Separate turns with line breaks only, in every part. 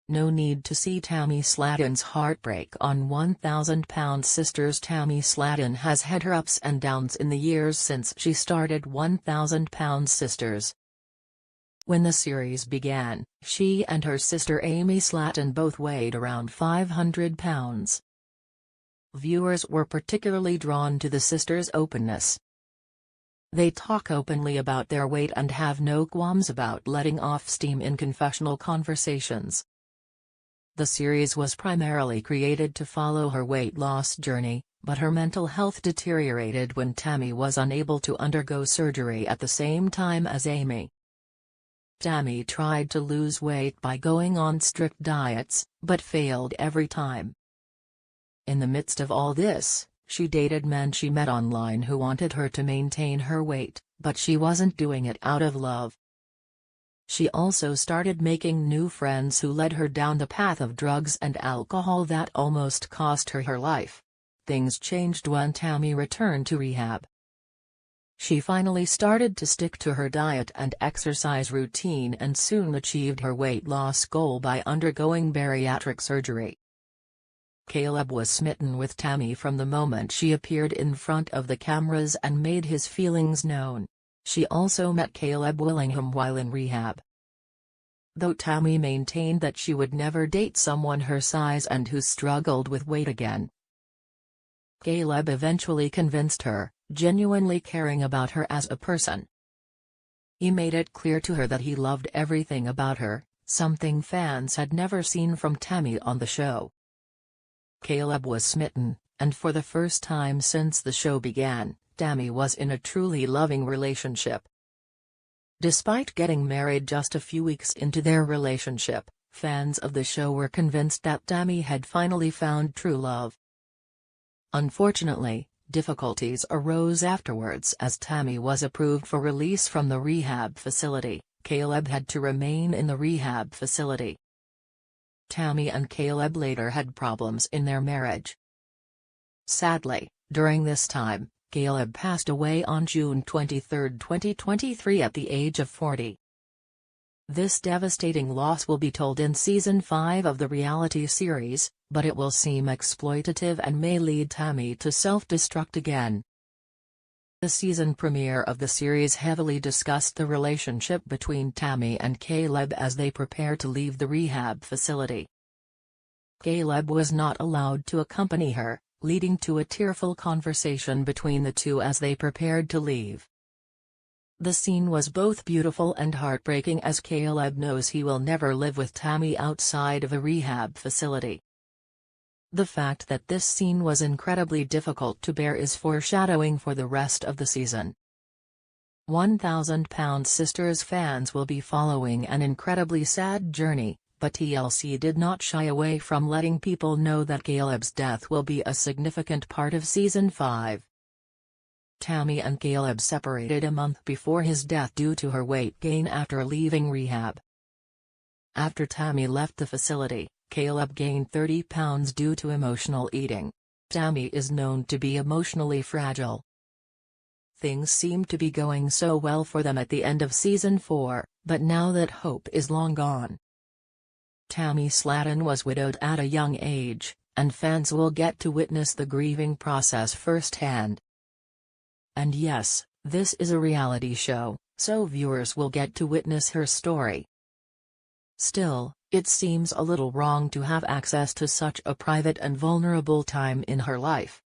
No need to see Tammy Slaton's heartbreak on 1,000 Pound Sisters. Tammy Slaton has had her ups and downs in the years since she started 1,000 Pound Sisters. When the series began, she and her sister Amy Slaton both weighed around 500 pounds. Viewers were particularly drawn to the sisters' openness. They talk openly about their weight and have no qualms about letting off steam in confessional conversations. The series was primarily created to follow her weight loss journey, but her mental health deteriorated when Tammy was unable to undergo surgery at the same time as Amy. Tammy tried to lose weight by going on strict diets, but failed every time. In the midst of all this, she dated men she met online who wanted her to maintain her weight, but she wasn't doing it out of love. She also started making new friends who led her down the path of drugs and alcohol that almost cost her her life. Things changed when Tammy returned to rehab. She finally started to stick to her diet and exercise routine and soon achieved her weight loss goal by undergoing bariatric surgery. Caleb was smitten with Tammy from the moment she appeared in front of the cameras and made his feelings known. She also met Caleb Willingham while in rehab. Though Tammy maintained that she would never date someone her size and who struggled with weight again, Caleb eventually convinced her, genuinely caring about her as a person. He made it clear to her that he loved everything about her, something fans had never seen from Tammy on the show. Caleb was smitten, and for the first time since the show began, Tammy was in a truly loving relationship. Despite getting married just a few weeks into their relationship, fans of the show were convinced that Tammy had finally found true love. Unfortunately, difficulties arose afterwards. As Tammy was approved for release from the rehab facility, Caleb had to remain in the rehab facility. Tammy and Caleb later had problems in their marriage. Sadly, during this time, Caleb passed away on June 23, 2023 at the age of 40. This devastating loss will be told in Season 5 of the reality series, but it will seem exploitative and may lead Tammy to self-destruct again. The season premiere of the series heavily discussed the relationship between Tammy and Caleb as they prepare to leave the rehab facility. Caleb was not allowed to accompany her, leading to a tearful conversation between the two as they prepared to leave. The scene was both beautiful and heartbreaking as Caleb knows he will never live with Tammy outside of a rehab facility. The fact that this scene was incredibly difficult to bear is foreshadowing for the rest of the season. 1,000 Pound Sisters fans will be following an incredibly sad journey, but TLC did not shy away from letting people know that Caleb's death will be a significant part of Season 5. Tammy and Caleb separated a month before his death due to her weight gain after leaving rehab. After Tammy left the facility, Caleb gained 30 pounds due to emotional eating. Tammy is known to be emotionally fragile. Things seemed to be going so well for them at the end of Season 4, but now that hope is long gone. Tammy Slaton was widowed at a young age, and fans will get to witness the grieving process firsthand. And yes, this is a reality show, so viewers will get to witness her story. Still, it seems a little wrong to have access to such a private and vulnerable time in her life.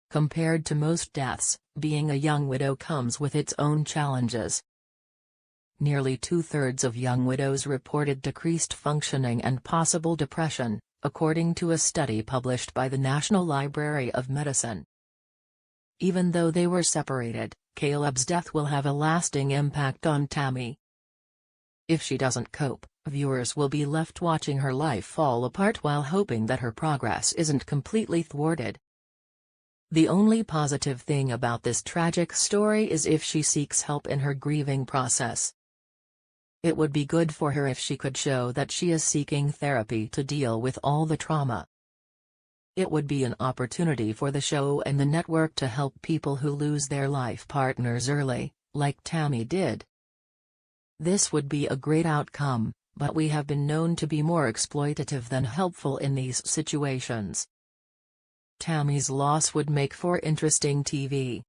Compared to most deaths, being a young widow comes with its own challenges. Nearly two-thirds of young widows reported decreased functioning and possible depression, according to a study published by the National Library of Medicine. Even though they were separated, Caleb's death will have a lasting impact on Tammy. If she doesn't cope, viewers will be left watching her life fall apart while hoping that her progress isn't completely thwarted. The only positive thing about this tragic story is if she seeks help in her grieving process. It would be good for her if she could show that she is seeking therapy to deal with all the trauma. It would be an opportunity for the show and the network to help people who lose their life partners early, like Tammy did. This would be a great outcome, but we have been known to be more exploitative than helpful in these situations. Tammy's loss would make for interesting TV.